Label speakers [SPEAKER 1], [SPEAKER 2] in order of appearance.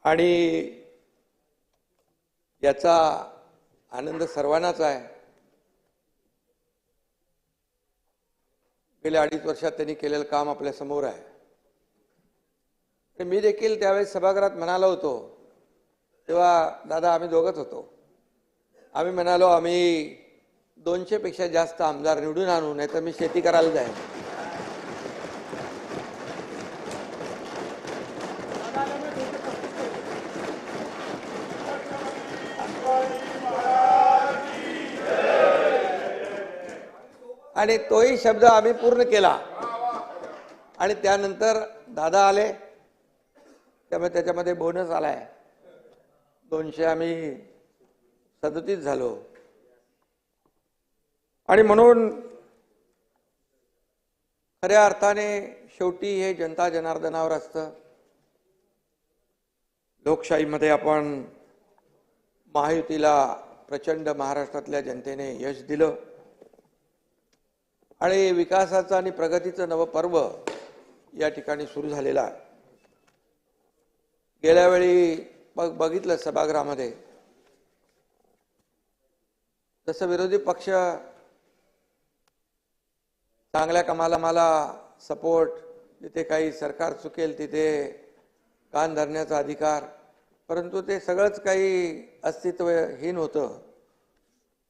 [SPEAKER 1] आणि याचा आनंद सर्वांनाच आहे। गेल्या 2.5 वर्षात त्यांनी केलेलं काम आपल्या समोर आहे। मी देखील त्यावेळेस सभागृहात म्हणालो होतो, तेव्हा दादा आम्ही दोघंच होतो। आम्ही म्हणालो आम्ही 200 पेक्षा जास्त आमदार निवडून आणू, नाही तर मी शेती करायला जाईन। आणि तोही शब्द आम्ही पूर्ण केला। आणि त्यानंतर दादा आले, त्यामुळे त्याच्यामध्ये बोनस आलाय। 200 आम्ही 37 झालो। आणि म्हणून खऱ्या अर्थाने शेवटी हे जनता जनार्दनावर असतं। लोकशाहीमध्ये आपण महायुतीला प्रचंड महाराष्ट्रातल्या जनतेने यश दिलं आणि विकासाचं आणि प्रगतीचं नवं पर्व या ठिकाणी सुरू झालेला आहे। गेल्या वेळी बघितलं सभागृहामध्ये जसं विरोधी पक्ष चांगल्या कामाला मला सपोर्ट, जिथे काही सरकार चुकेल तिथे कान धरण्याचा अधिकार, परंतु ते सगळंच काही अस्तित्वहीन होतं।